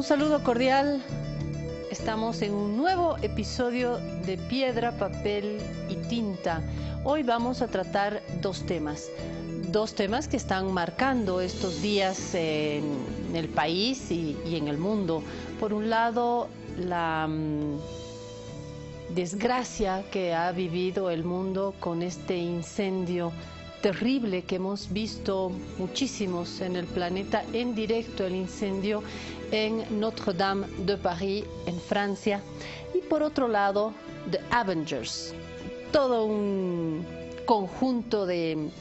saludo cordial. Estamos en un nuevo episodio de Piedra, Papel y Tinta. Hoy vamos a tratar dos temas que están marcando estos días en el país y en el mundo. Por un lado, la desgracia que ha vivido el mundo con este incendio terrible que hemos visto muchísimos en el planeta, en directo el incendio en Notre-Dame de París, en Francia. Y por otro lado, The Avengers, todo un conjunto de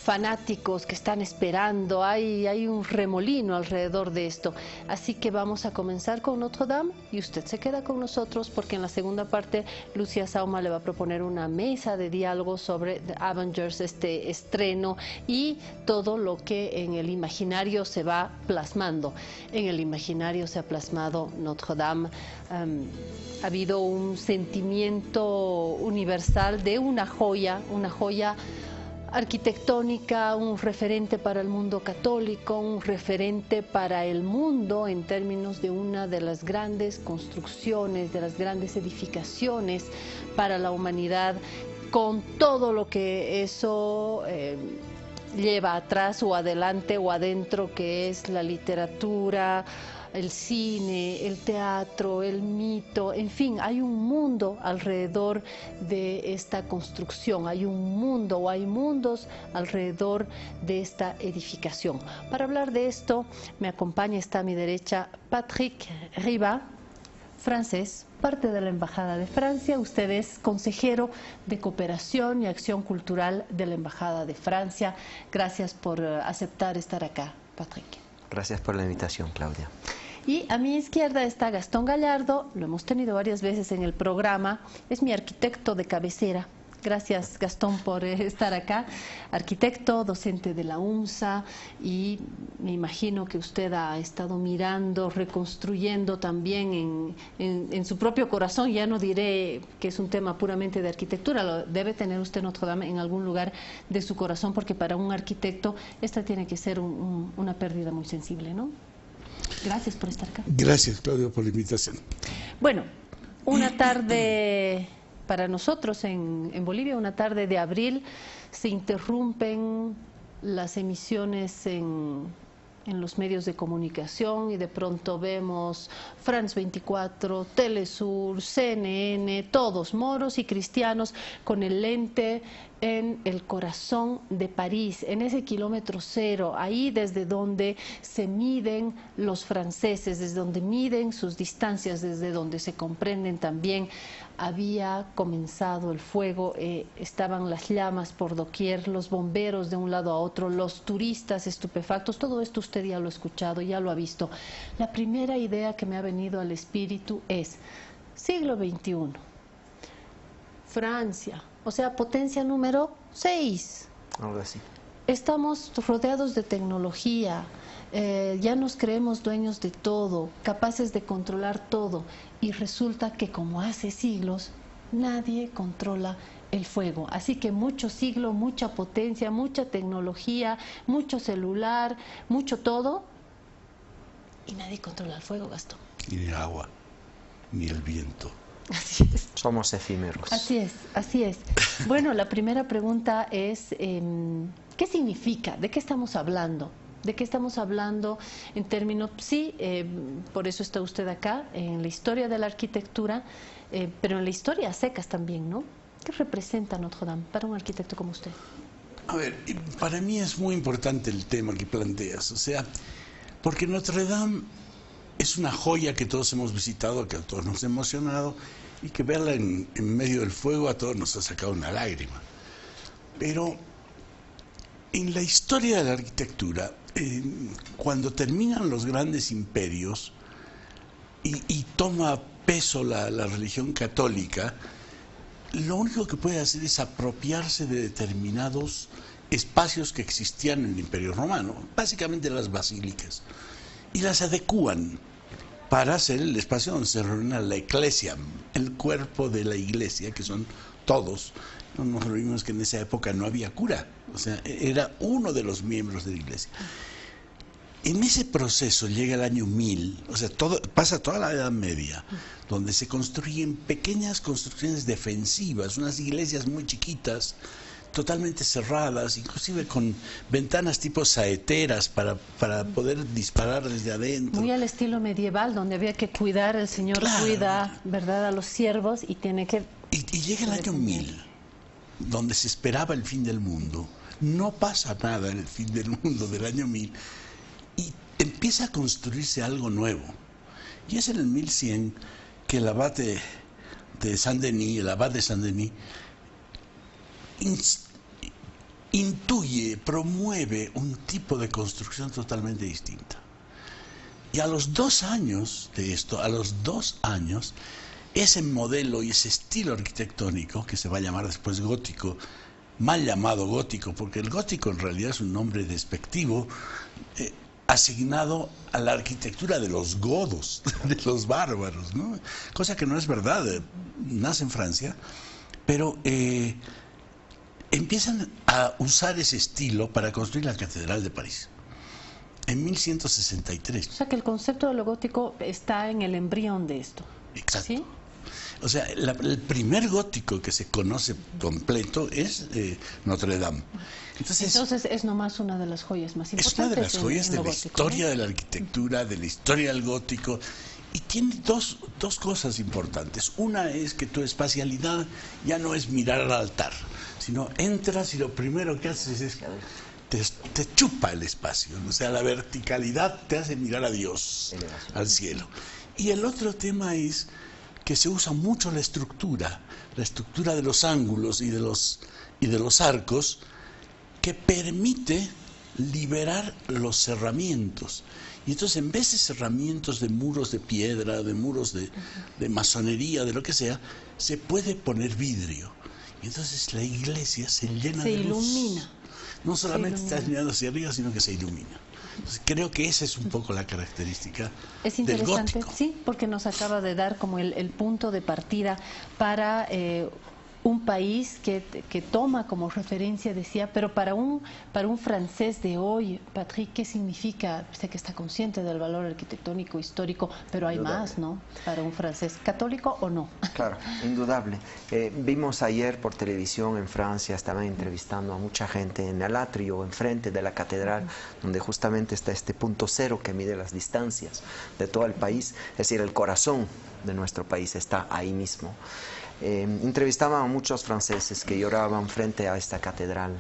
fanáticos que están esperando, hay un remolino alrededor de esto. Así que vamos a comenzar con Notre Dame y usted se queda con nosotros porque en la segunda parte Lucia Sauma le va a proponer una mesa de diálogo sobre The Avengers, este estreno y todo lo que en el imaginario se va plasmando. En el imaginario se ha plasmado Notre Dame. Ha habido un sentimiento universal de una joya arquitectónica, un referente para el mundo católico, un referente para el mundo en términos de una de las grandes construcciones, de las grandes edificaciones para la humanidad, con todo lo que eso lleva atrás o adelante o adentro, que es la literatura, el cine, el teatro, el mito, en fin, hay un mundo alrededor de esta construcción, hay un mundo o hay mundos alrededor de esta edificación. Para hablar de esto, me acompaña, está a mi derecha, Patrick Riba, francés, parte de la Embajada de Francia. Usted es consejero de Cooperación y Acción Cultural de la Embajada de Francia. Gracias por aceptar estar acá, Patrick. Gracias por la invitación, Claudia. Y a mi izquierda está Gastón Gallardo, lo hemos tenido varias veces en el programa, es mi arquitecto de cabecera. Gracias, Gastón, por estar acá. Arquitecto, docente de la UNSA, y me imagino que usted ha estado mirando, reconstruyendo también en su propio corazón. Ya no diré que es un tema puramente de arquitectura, lo debe tener usted Notre Dame en algún lugar de su corazón, porque para un arquitecto esta tiene que ser una pérdida muy sensible, ¿no? Gracias por estar acá. Gracias, Claudio, por la invitación. Bueno, una tarde para nosotros en Bolivia, una tarde de abril, se interrumpen las emisiones en los medios de comunicación y de pronto vemos France 24, Telesur, CNN, todos moros y cristianos con el lente en el corazón de París, en ese kilómetro cero, ahí desde donde se miden los franceses, desde donde miden sus distancias, desde donde se comprenden también. Había comenzado el fuego, estaban las llamas por doquier, los bomberos de un lado a otro, los turistas estupefactos, todo esto usted ya lo ha escuchado, ya lo ha visto. La primera idea que me ha venido al espíritu es siglo XXI, Francia, o sea, potencia número 6. Algo así. Estamos rodeados de tecnología, ya nos creemos dueños de todo, capaces de controlar todo, y resulta que como hace siglos nadie controla el fuego. Así que mucho siglo, mucha potencia, mucha tecnología, mucho celular, mucho todo, y nadie controla el fuego, Gastón. Ni el agua, ni el viento. Así es. Somos efímeros. Así es, así es. Bueno, la primera pregunta es, ¿qué significa? ¿De qué estamos hablando? ¿De qué estamos hablando en términos? Sí, por eso está usted acá, en la historia de la arquitectura, pero en la historia a secas también, ¿no? ¿Qué representa Notre Dame para un arquitecto como usted? A ver, para mí es muy importante el tema que planteas, o sea, porque Notre Dame es una joya que todos hemos visitado, que a todos nos ha emocionado, y que verla en medio del fuego a todos nos ha sacado una lágrima. Pero en la historia de la arquitectura, cuando terminan los grandes imperios y toma peso la religión católica, lo único que puede hacer es apropiarse de determinados espacios que existían en el Imperio Romano, básicamente las basílicas, y las adecúan para ser el espacio donde se reúne la iglesia, el cuerpo de la iglesia, que son todos. No nos olvidemos que en esa época no había cura, o sea, era uno de los miembros de la iglesia. En ese proceso llega el año 1000, o sea, pasa toda la Edad Media, donde se construyen pequeñas construcciones defensivas, unas iglesias muy chiquitas, totalmente cerradas, inclusive con ventanas tipo saeteras para poder disparar desde adentro. Muy al estilo medieval, donde había que cuidar, el Señor cuida, ¿verdad?, a los siervos y tiene que... Y llega el año 1000, donde se esperaba el fin del mundo. No pasa nada en el fin del mundo del año 1000 y empieza a construirse algo nuevo. Y es en el 1100 que el abad de Saint-Denis, intuye, promueve un tipo de construcción totalmente distinta. Y a los 2 años de esto, ese modelo y ese estilo arquitectónico, que se va a llamar después gótico, mal llamado gótico, porque el gótico en realidad es un nombre despectivo, asignado a la arquitectura de los godos, de los bárbaros, ¿no? Cosa que no es verdad, nace en Francia, pero empiezan a usar ese estilo para construir la Catedral de París, en 1163. O sea que el concepto de lo gótico está en el embrión de esto. Exacto. ¿Sí? O sea, el primer gótico que se conoce completo es Notre Dame. Entonces es nomás una de las joyas más importantes. Es una de las joyas de la gótico, historia, ¿no?, de la arquitectura, de la historia del gótico. Y tiene dos cosas importantes. Una es que tu espacialidad ya no es mirar al altar, sino entras y lo primero que haces es te chupa el espacio. O sea, la verticalidad te hace mirar a Dios, al cielo. Y el otro tema es que se usa mucho la estructura de los ángulos y de los arcos, que permite liberar los cerramientos. Y entonces, en vez de cerramientos de muros de piedra, de muros de masonería, de lo que sea, se puede poner vidrio. Y entonces la iglesia se llena de luz. Se ilumina. No solamente estás mirando hacia arriba, sino que se ilumina. Entonces, creo que esa es un poco la característica del gótico. Sí, porque nos acaba de dar como el punto de partida para un país que toma como referencia, decía, pero para un francés de hoy, Patrick, ¿qué significa? Sé que está consciente del valor arquitectónico, histórico, pero hay más, ¿no? Para un francés, ¿católico o no? Claro, indudable. Vimos ayer por televisión en Francia, estaban entrevistando a mucha gente en el atrio, enfrente de la catedral, donde justamente está este punto cero que mide las distancias de todo el país, es decir, el corazón de nuestro país está ahí mismo. Entrevistaban a muchos franceses que lloraban frente a esta catedral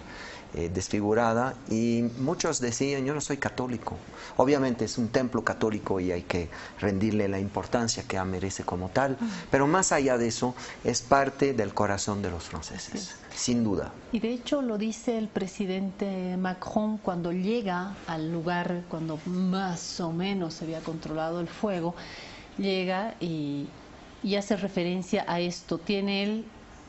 desfigurada, y muchos decían: yo no soy católico. Obviamente es un templo católico y hay que rendirle la importancia que merece como tal, pero más allá de eso es parte del corazón de los franceses, sin duda. Y de hecho lo dice el presidente Macron cuando llega al lugar, cuando más o menos se había controlado el fuego, llega y hace referencia a esto. Tiene él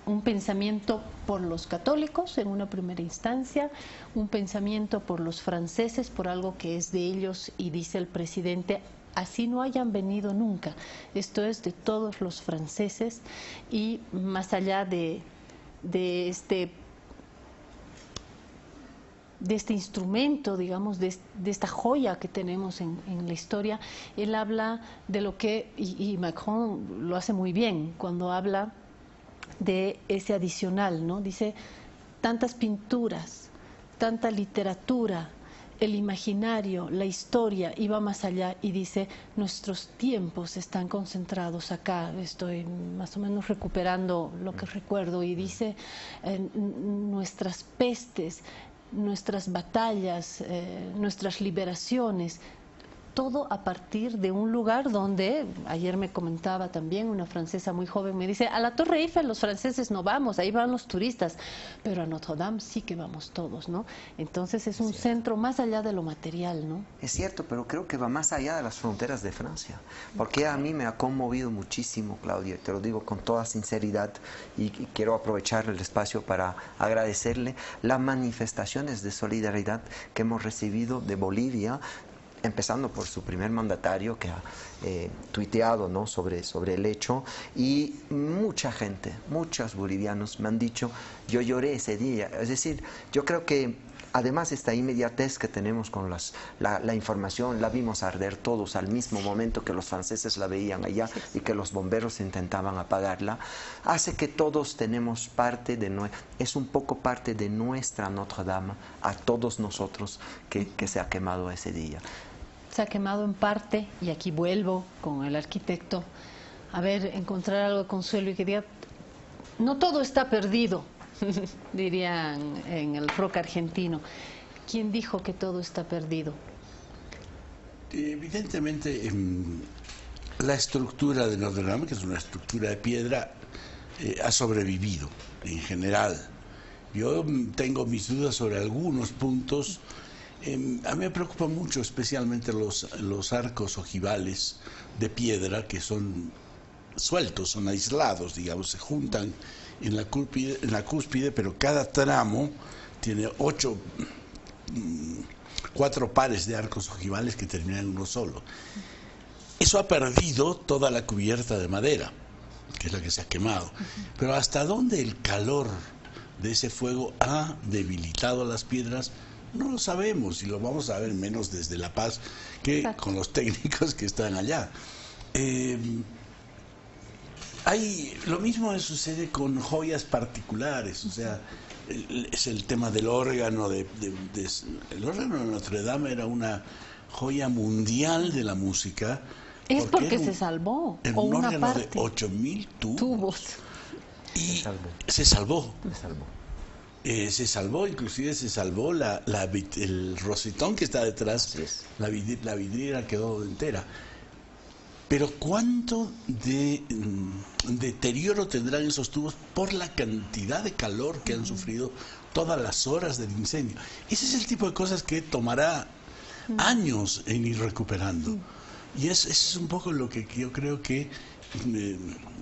un pensamiento por los católicos en una primera instancia, un pensamiento por los franceses, por algo que es de ellos, y dice el presidente: así no hayan venido nunca, esto es de todos los franceses. Y más allá de este instrumento, digamos, de esta joya que tenemos en la historia, él habla de lo que, y Macron lo hace muy bien cuando habla de ese adicional, ¿no? Dice: tantas pinturas, tanta literatura, el imaginario, la historia, y va más allá y dice: nuestros tiempos están concentrados acá. Estoy más o menos recuperando lo que recuerdo, y dice: nuestras pestes, nuestras batallas, nuestras liberaciones, todo a partir de un lugar donde, ayer me comentaba también una francesa muy joven, me dice: a la Torre Eiffel los franceses no vamos, ahí van los turistas, pero a Notre Dame sí que vamos todos, ¿no? Entonces es un centro más allá de lo material, ¿no? Es cierto, pero creo que va más allá de las fronteras de Francia, porque a mí me ha conmovido muchísimo, Claudia, te lo digo con toda sinceridad, y quiero aprovechar el espacio para agradecerle las manifestaciones de solidaridad que hemos recibido de Bolivia, empezando por su primer mandatario, que ha tuiteado, ¿no?, sobre el hecho, y mucha gente, muchos bolivianos me han dicho: yo lloré ese día. Es decir, yo creo que además esta inmediatez que tenemos con la información, la vimos arder todos al mismo momento que los franceses la veían allá y que los bomberos intentaban apagarla, hace que todos tenemos parte es un poco parte de nuestra Notre Dame a todos nosotros que se ha quemado ese día. Se ha quemado en parte, y aquí vuelvo con el arquitecto, a ver, encontrar algo de consuelo y que diga, no todo está perdido, dirían en el rock argentino. ¿Quién dijo que todo está perdido? Evidentemente, la estructura de Notre Dame, que es una estructura de piedra, ha sobrevivido en general. Yo tengo mis dudas sobre algunos puntos. A mí me preocupa mucho especialmente los arcos ojivales de piedra que son sueltos, son aislados, digamos, se juntan en la cúspide, pero cada tramo tiene 4 pares de arcos ojivales que terminan en uno solo. Eso ha perdido toda la cubierta de madera, que es la que se ha quemado. Pero hasta dónde el calor de ese fuego ha debilitado las piedras, no lo sabemos, y lo vamos a ver menos desde La Paz que con los técnicos que están allá. Lo mismo sucede con joyas particulares, o sea, es el tema del órgano. El órgano de Notre Dame era una joya mundial de la música. Es porque se salvó. Era un órgano de 8.000 tubos. Y se salvó. Se salvó, inclusive se salvó el rosetón que está detrás, la vidriera quedó entera. Pero ¿cuánto de deterioro tendrán esos tubos por la cantidad de calor que han sufrido todas las horas del incendio? Ese es el tipo de cosas que tomará años en ir recuperando. Y es un poco lo que yo creo que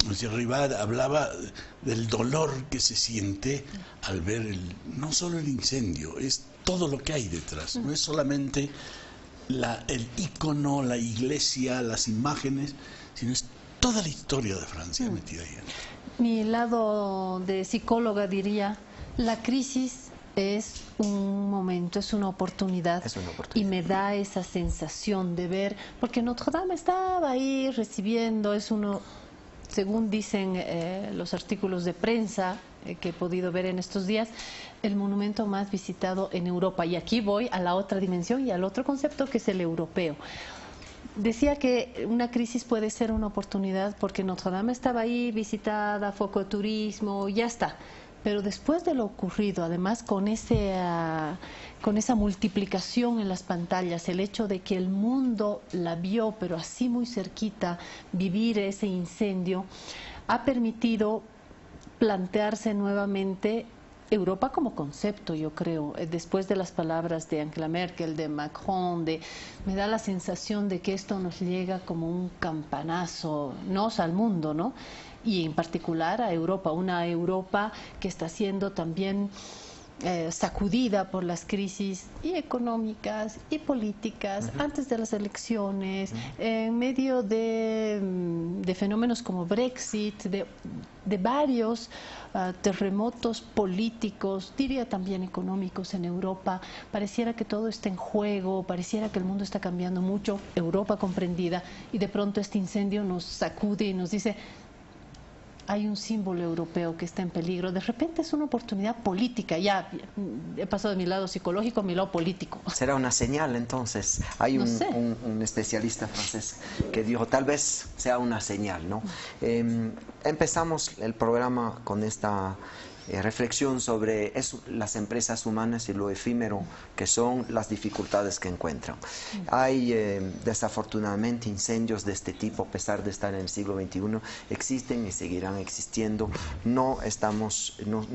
Monsieur Ribad hablaba del dolor que se siente al ver no solo el incendio, es todo lo que hay detrás, no es solamente el ícono, la iglesia, las imágenes, sino es toda la historia de Francia metida ahí. Mi lado de psicóloga diría, la crisis es un momento, es una oportunidad, y me da esa sensación de ver, porque Notre Dame estaba ahí recibiendo, es uno, según dicen los artículos de prensa que he podido ver en estos días, el monumento más visitado en Europa. Y aquí voy a la otra dimensión y al otro concepto, que es el europeo. Decía que una crisis puede ser una oportunidad porque Notre Dame estaba ahí visitada, focoturismo, ya está. Pero después de lo ocurrido, además con esa multiplicación en las pantallas, el hecho de que el mundo la vio, pero así muy cerquita, vivir ese incendio, ha permitido plantearse nuevamente Europa como concepto, yo creo. Después de las palabras de Angela Merkel, de Macron, me da la sensación de que esto nos llega como un campanazo, al mundo, ¿no? Y en particular a Europa, una Europa que está siendo también sacudida por las crisis y económicas y políticas antes de las elecciones, en medio de fenómenos como Brexit, de varios terremotos políticos, diría también económicos en Europa. Pareciera que todo está en juego, pareciera que el mundo está cambiando mucho, Europa comprendida, y de pronto este incendio nos sacude y nos dice: hay un símbolo europeo que está en peligro. De repente es una oportunidad política. Ya he pasado de mi lado psicológico a mi lado político. ¿Será una señal entonces? Hay un especialista francés que dijo, tal vez sea una señal, ¿no? Empezamos el programa con esta reflexión sobre las empresas humanas y lo efímero que son las dificultades que encuentran. Hay desafortunadamente incendios de este tipo, a pesar de estar en el siglo XXI, existen y seguirán existiendo. No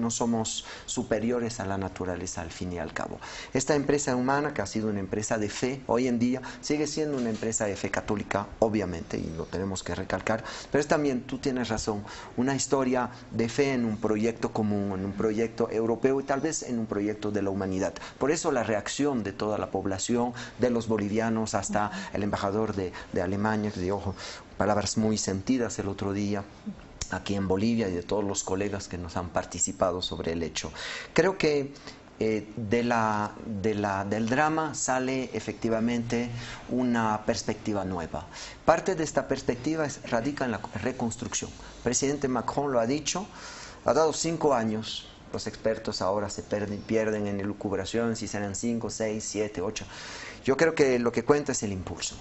somos superiores a la naturaleza al fin y al cabo. Esta empresa humana, que ha sido una empresa de fe, hoy en día sigue siendo una empresa de fe católica, obviamente, y lo tenemos que recalcar, pero es también, tú tienes razón, una historia de fe en un proyecto común, en un proyecto europeo y tal vez en un proyecto de la humanidad. Por eso la reacción de toda la población, de los bolivianos hasta el embajador de Alemania, que dijo palabras muy sentidas el otro día aquí en Bolivia, y de todos los colegas que nos han participado sobre el hecho. Creo que del drama sale efectivamente una perspectiva nueva. Parte de esta perspectiva radica en la reconstrucción. El presidente Macron lo ha dicho, ha dado 5 años. Los expertos ahora se pierden en elucubración si serán 5, 6, 7, 8. Yo creo que lo que cuenta es el impulso.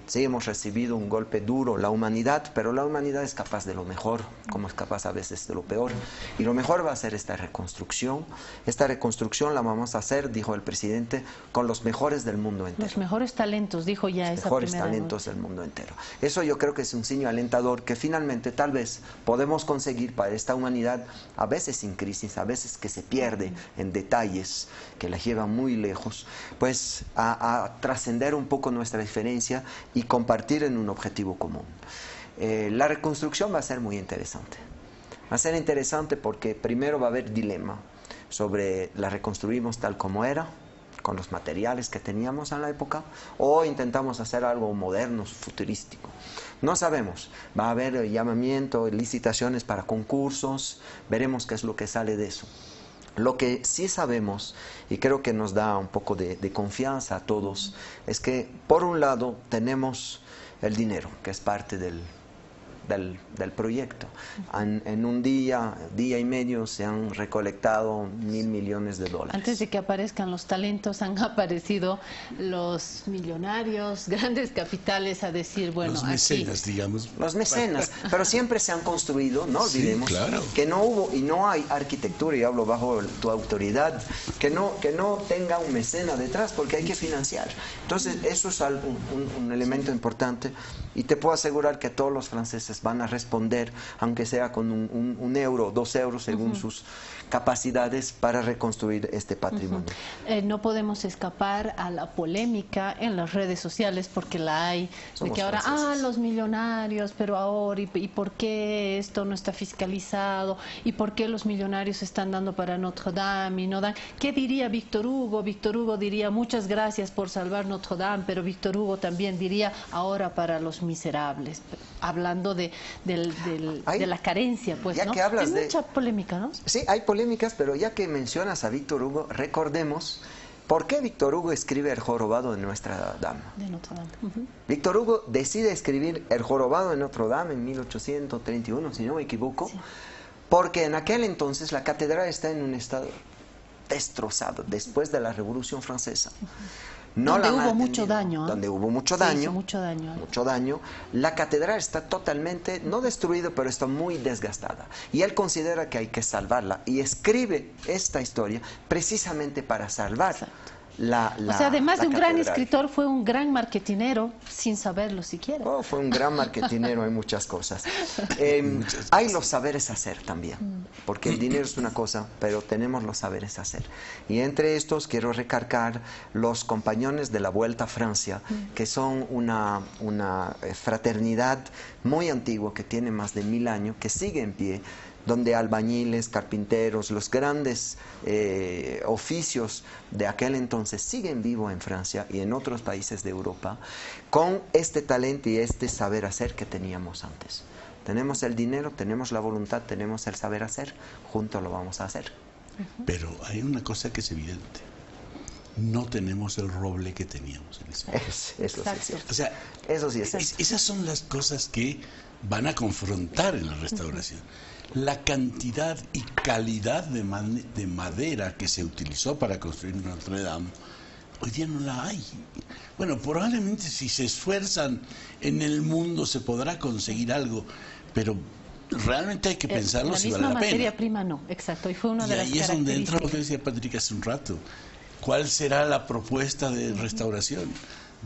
Sí, hemos recibido un golpe duro, la humanidad, pero la humanidad es capaz de lo mejor, como es capaz a veces de lo peor. Y lo mejor va a ser esta reconstrucción. Esta reconstrucción la vamos a hacer, dijo el presidente, con los mejores del mundo entero. Los mejores talentos, dijo ya esa primera. Los mejores talentos del mundo entero. Eso yo creo que es un signo alentador que finalmente tal vez podemos conseguir para esta humanidad, a veces sin crisis, a veces que se pierde en detalles que la llevan muy lejos, pues a trascender un poco nuestra diferencia y compartir en un objetivo común. La reconstrucción va a ser muy interesante. Va a ser interesante porque primero va a haber dilema sobre la reconstruimos tal como era, con los materiales que teníamos en la época, o intentamos hacer algo moderno, futurístico. No sabemos. Va a haber llamamiento, licitaciones para concursos, veremos qué es lo que sale de eso. Lo que sí sabemos, y creo que nos da un poco de confianza a todos, es que por un lado tenemos el dinero, que es parte del proyecto. En un día y medio se han recolectado $1.000 millones. Antes de que aparezcan los talentos han aparecido los millonarios, grandes capitales a decir, bueno, los mecenas, aquí, digamos. Los mecenas, pero siempre se han construido, no olvidemos, sí, claro, que no hubo y no hay arquitectura, y hablo bajo tu autoridad, que no tenga un mecena detrás, porque hay que financiar. Entonces eso es un elemento importante, y te puedo asegurar que todos los franceses van a responder, aunque sea con un euro, 2 euros, según sus capacidades, para reconstruir este patrimonio. No podemos escapar a la polémica en las redes sociales, porque la hay, de que ahora, los millonarios, pero ahora, ¿y por qué esto no está fiscalizado? ¿Y por qué los millonarios están dando para Notre Dame y no dan? ¿Qué diría Víctor Hugo? Víctor Hugo diría, muchas gracias por salvar Notre Dame, pero Víctor Hugo también diría, ahora para los miserables, hablando de la carencia, pues, ¿no? Hay mucha polémica, ¿no? Sí, hay polémicas, pero ya que mencionas a Víctor Hugo, recordemos por qué Víctor Hugo escribe El jorobado de Nuestra Dama. De Notre Dame. Víctor Hugo decide escribir El jorobado de Notre Dame en 1831, si no me equivoco, sí, porque en aquel entonces la catedral está en un estado destrozado, después de la Revolución Francesa. Donde hubo mucho daño. Donde hubo mucho daño. Mucho daño. La catedral está totalmente, no destruida, pero está muy desgastada. Y él considera que hay que salvarla. Y escribe esta historia precisamente para salvar. Exacto. O sea, además de un gran escritor, fue un gran marketinero, sin saberlo siquiera. Fue un gran marketinero en muchas cosas. Hay los saberes hacer también, porque el dinero es una cosa, pero tenemos los saberes hacer. Y entre estos quiero recargar los compañones de la Vuelta a Francia, que son una fraternidad muy antigua, que tiene más de 1000 años, que sigue en pie, donde albañiles, carpinteros, los grandes oficios de aquel entonces siguen vivos en Francia y en otros países de Europa, con este talento y este saber hacer que teníamos antes. Tenemos el dinero, tenemos la voluntad, tenemos el saber hacer, juntos lo vamos a hacer. Pero hay una cosa que es evidente: no tenemos el roble que teníamos en ese momento. Eso sí es cierto. O sea, eso sí es cierto. Esas son las cosas que van a confrontar en la restauración. La cantidad y calidad de madera que se utilizó para construir Notre Dame, hoy día no la hay. Bueno, probablemente si se esfuerzan en el mundo se podrá conseguir algo, pero realmente hay que pensarlo si vale la pena. La misma materia prima no, exacto, y fue una de las características. Y ahí es donde entra lo que decía Patrick hace un rato. ¿Cuál será la propuesta de restauración?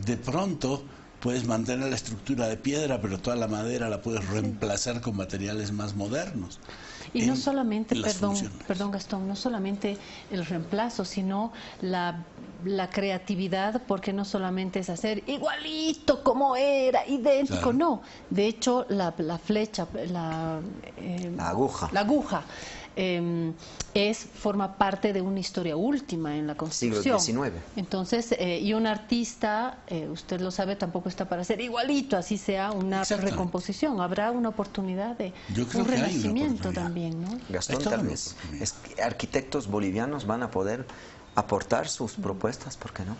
De pronto puedes mantener la estructura de piedra, pero toda la madera la puedes reemplazar con materiales más modernos. Y no solamente, perdón Gastón, no solamente el reemplazo, sino la creatividad, porque no solamente es hacer igualito como era, idéntico, claro. No. De hecho, la flecha, la aguja forma parte de una historia última en la construcción. Siglo XIX. Entonces, y un artista, usted lo sabe, tampoco está para ser igualito, así sea una recomposición. Habrá una oportunidad de un renacimiento también, ¿no? Gastón, tal vez arquitectos bolivianos van a poder aportar sus propuestas, ¿por qué no?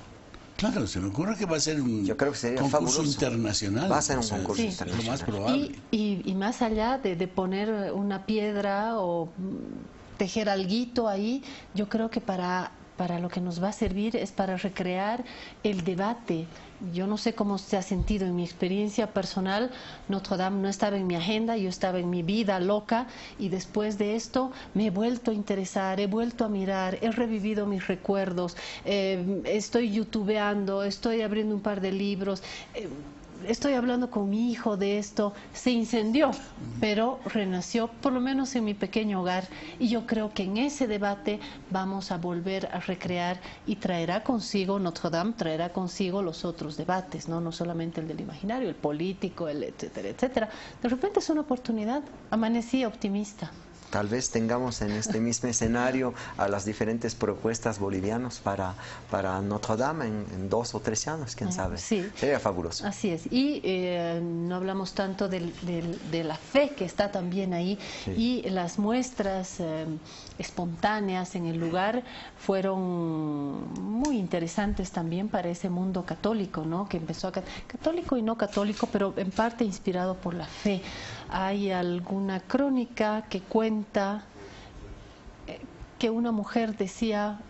Claro, se me ocurre que va a ser un concurso internacional. Va a ser un concurso internacional. Lo más probable. Y más allá de poner una piedra o tejer alguito ahí, yo creo que para lo que nos va a servir es para recrear el debate. Yo no sé cómo se ha sentido en mi experiencia personal. Notre Dame no estaba en mi agenda, yo estaba en mi vida loca, y después de esto me he vuelto a interesar, he vuelto a mirar, he revivido mis recuerdos, estoy youtubeando, estoy abriendo un par de libros, estoy hablando con mi hijo de esto. Se incendió, pero renació, por lo menos en mi pequeño hogar, y yo creo que en ese debate vamos a volver a recrear, y traerá consigo Notre Dame, traerá consigo los otros debates, no solamente el del imaginario, el político, el etcétera, etcétera. De repente es una oportunidad. Amanecí optimista. Tal vez tengamos en este mismo escenario a las diferentes propuestas bolivianas para Notre Dame en 2 o 3 años, quién sabe. Sí. Sería fabuloso. Así es. Y no hablamos tanto de la fe que está también ahí, sí. Y las muestras espontáneas en el lugar fueron muy interesantes también para ese mundo católico, ¿no? Que empezó católico y no católico, pero en parte inspirado por la fe. Hay alguna crónica que cuenta que una mujer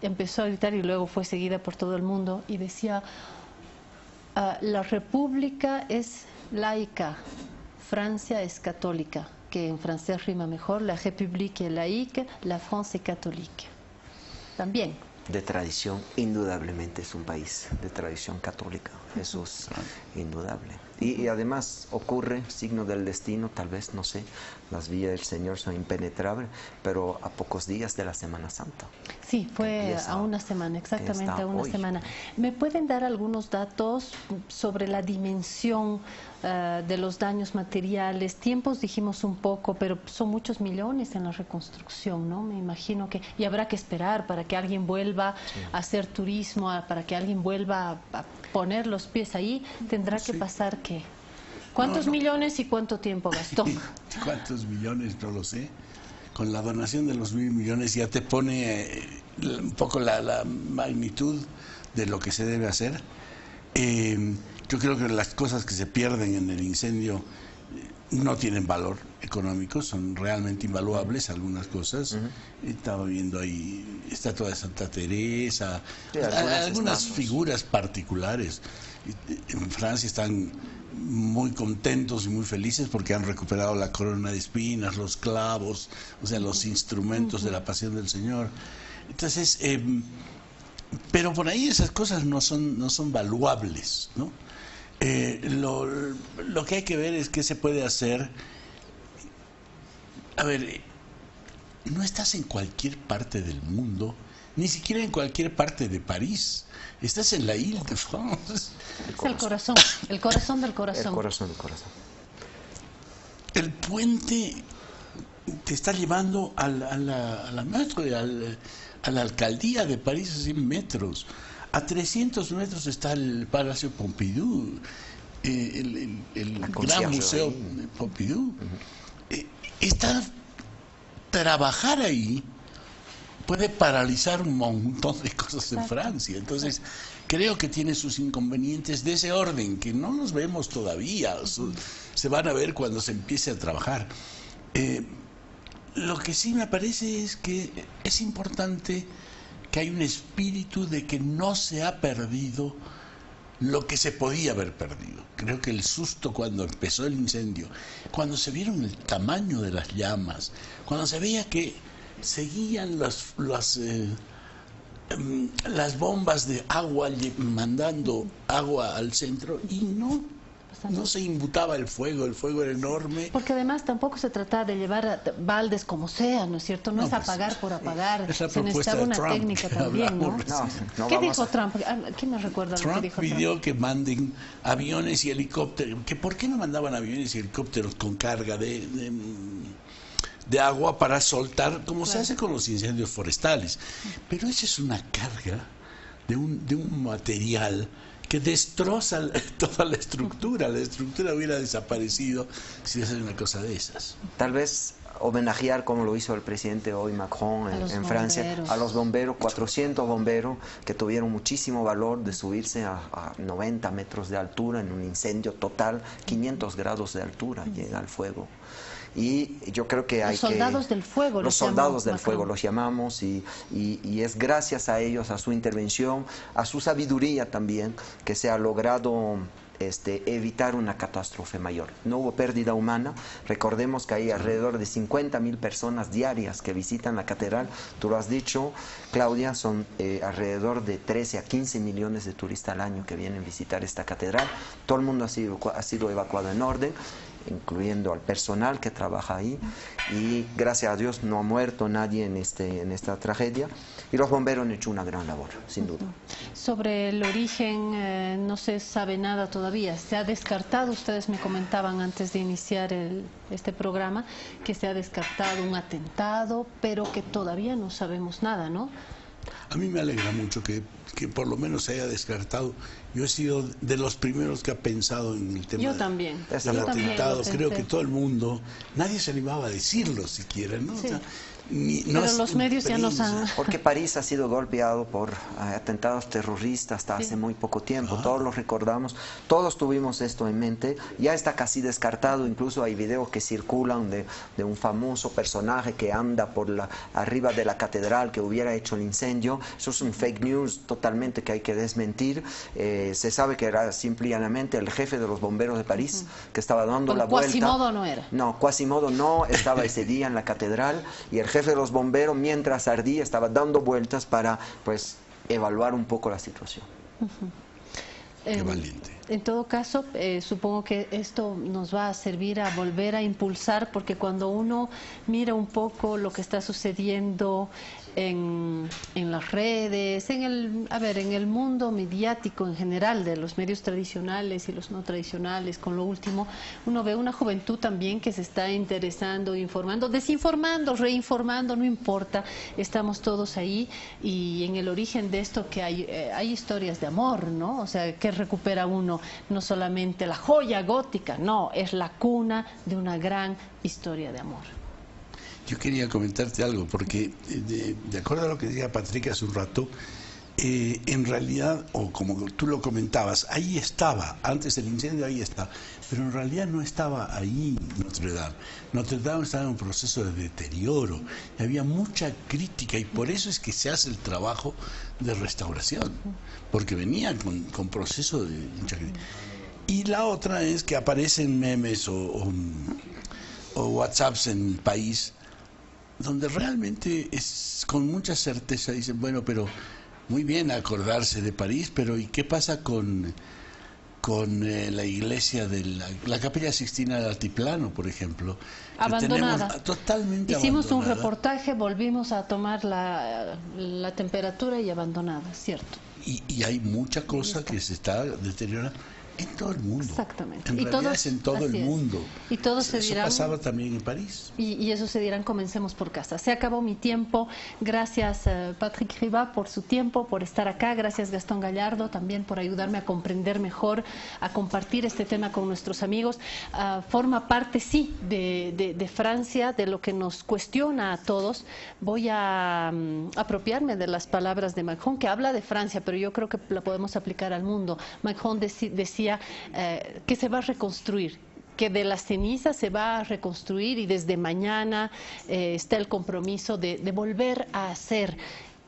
empezó a gritar, y luego fue seguida por todo el mundo, y decía: la república es laica, Francia es católica, que en francés rima mejor, la république est laïque, la France est catholique. También. De tradición, indudablemente es un país de tradición católica, eso es indudable. Y además ocurre, signo del destino, tal vez, no sé, las vías del Señor son impenetrables, pero a pocos días de la Semana Santa. Sí, fue a una semana, exactamente a una semana. ¿Me pueden dar algunos datos sobre la dimensión de los daños materiales? Tiempos dijimos un poco, pero son muchos millones en la reconstrucción, ¿no? Me imagino que, y habrá que esperar para que alguien vuelva a hacer turismo, para que alguien vuelva a poner los pies ahí, tendrá que pasar ¿qué? ¿Cuántos millones y cuánto tiempo gastó? ¿Cuántos millones? No lo sé. Con la donación de los 1.000 millones ya te pone un poco la magnitud de lo que se debe hacer. Yo creo que las cosas que se pierden en el incendio no tienen valor económico, son realmente invaluables algunas cosas. Estaba viendo ahí estatua de Santa Teresa, algunas figuras particulares. En Francia están muy contentos y muy felices porque han recuperado la corona de espinas, los clavos, o sea, los instrumentos de la pasión del Señor. Entonces, pero por ahí esas cosas no son valuables, ¿no? Lo que hay que ver es qué se puede hacer. A ver, no estás en cualquier parte del mundo, ni siquiera en cualquier parte de París. Estás en la Île-de-France. Es el corazón del corazón. El corazón del corazón. El puente te está llevando a la metro, a la alcaldía de París a 100 metros. A 300 metros está el Palacio Pompidou, el gran museo Pompidou. Trabajar ahí puede paralizar un montón de cosas en Francia. Entonces, creo que tiene sus inconvenientes de ese orden, que no los vemos todavía. Se van a ver cuando se empiece a trabajar. Lo que sí me parece es que es importante que hay un espíritu de que no se ha perdido lo que se podía haber perdido. Creo que el susto cuando empezó el incendio, cuando se vieron el tamaño de las llamas, cuando se veía que seguían las bombas de agua mandando agua al centro y no se imbutaba el fuego era enorme. Porque además tampoco se trataba de llevar baldes como sea, ¿no es cierto? No es apagar por apagar, se necesitaba una técnica también, ¿no? ¿Qué dijo Trump? ¿Quién me recuerda lo que dijo Trump? Trump pidió que manden aviones y helicópteros, que por qué no mandaban aviones y helicópteros con carga de de agua para soltar, como se hace con los incendios forestales. Pero esa es una carga de un material que destroza toda la estructura. La estructura hubiera desaparecido si hace una cosa de esas. Tal vez homenajear, como lo hizo el presidente hoy Macron en Francia, a los bomberos, 400 bomberos que tuvieron muchísimo valor de subirse a 90 metros de altura en un incendio total, 500 grados de altura llega el fuego. Y yo creo que hay los soldados del fuego, los soldados del fuego los llamamos, y es gracias a ellos, a su intervención, a su sabiduría también, que se ha logrado evitar una catástrofe mayor. No hubo pérdida humana. Recordemos que hay alrededor de 50.000 personas diarias que visitan la catedral. Tú lo has dicho, Claudia, son alrededor de 13 a 15 millones de turistas al año que vienen a visitar esta catedral. Todo el mundo ha sido evacuado en orden, incluyendo al personal que trabaja ahí, y gracias a Dios no ha muerto nadie en esta tragedia, y los bomberos han hecho una gran labor, sin duda. Sobre el origen no se sabe nada todavía, se ha descartado, ustedes me comentaban antes de iniciar este programa, que se ha descartado un atentado, pero que todavía no sabemos nada, ¿no? A mí me alegra mucho que por lo menos se haya descartado. Yo he sido de los primeros que ha pensado en el tema del atentado. Creo que todo el mundo, nadie se animaba a decirlo siquiera, ¿no? Sí. O sea, pero los medios ya nos han... Porque París ha sido golpeado por atentados terroristas hasta hace muy poco tiempo. Todos lo recordamos, todos tuvimos esto en mente. Ya está casi descartado, incluso hay videos que circulan de un famoso personaje que anda arriba de la catedral que hubiera hecho el incendio. Eso es un fake news totalmente que hay que desmentir. Se sabe que era simplemente el jefe de los bomberos de París que estaba dando la vuelta. Quasimodo no era. No, Quasimodo no estaba ese día en la catedral, y el jefe de los bomberos, mientras ardía, estaba dando vueltas para, pues, evaluar un poco la situación. Qué valiente. En todo caso, supongo que esto nos va a servir a volver a impulsar, porque cuando uno mira un poco lo que está sucediendo en las redes, en el mundo mediático en general, de los medios tradicionales y los no tradicionales, con lo último, uno ve una juventud también que se está interesando, informando, desinformando, reinformando, no importa, estamos todos ahí, y en el origen de esto que hay historias de amor, ¿no? O sea, que recupera uno, no solamente la joya gótica, no, es la cuna de una gran historia de amor. Yo quería comentarte algo, porque de acuerdo a lo que decía Patrick hace un rato, en realidad, o como tú lo comentabas, ahí estaba, antes del incendio ahí estaba, pero en realidad no estaba ahí Notre Dame. Notre Dame estaba en un proceso de deterioro, y había mucha crítica, y por eso es que se hace el trabajo de restauración, porque venía con proceso de mucha crítica. Y la otra es que aparecen memes o WhatsApps en el país, donde realmente es con mucha certeza dicen, bueno, pero muy bien acordarse de París, pero ¿y qué pasa con la iglesia de la Capilla Sixtina del Altiplano, por ejemplo? Abandonada. Totalmente Hicimos abandonada. un reportaje, volvimos a tomar la temperatura y abandonada, ¿cierto? Y hay mucha cosa que se está deteriorando en todo el mundo. Exactamente. En realidad es en todo el mundo. Y todos se dirán... Eso pasaba también en París. Y eso se dirán, comencemos por casa. Se acabó mi tiempo. Gracias Patrick Riba por su tiempo, por estar acá. Gracias Gastón Gallardo también por ayudarme a comprender mejor, a compartir este tema con nuestros amigos. Forma parte, sí, de Francia, de lo que nos cuestiona a todos. Voy a apropiarme de las palabras de Macron, que habla de Francia, pero yo creo que la podemos aplicar al mundo. Macron decía que se va a reconstruir, que de las cenizas se va a reconstruir, y desde mañana está el compromiso de volver a hacer.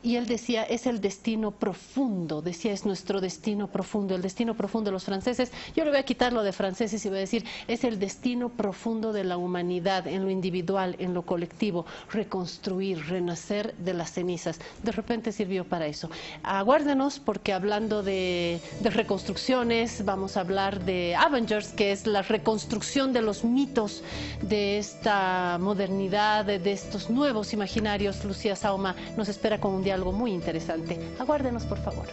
Y él decía, es el destino profundo, decía, es nuestro destino profundo, el destino profundo de los franceses. Yo le voy a quitar lo de franceses y voy a decir, es el destino profundo de la humanidad, en lo individual, en lo colectivo, reconstruir, renacer de las cenizas. De repente sirvió para eso. Aguárdenos, porque hablando de reconstrucciones, vamos a hablar de Avengers, que es la reconstrucción de los mitos de esta modernidad, de estos nuevos imaginarios. Lucía Sauma nos espera con un diálogo muy interesante. Aguárdenos, por favor.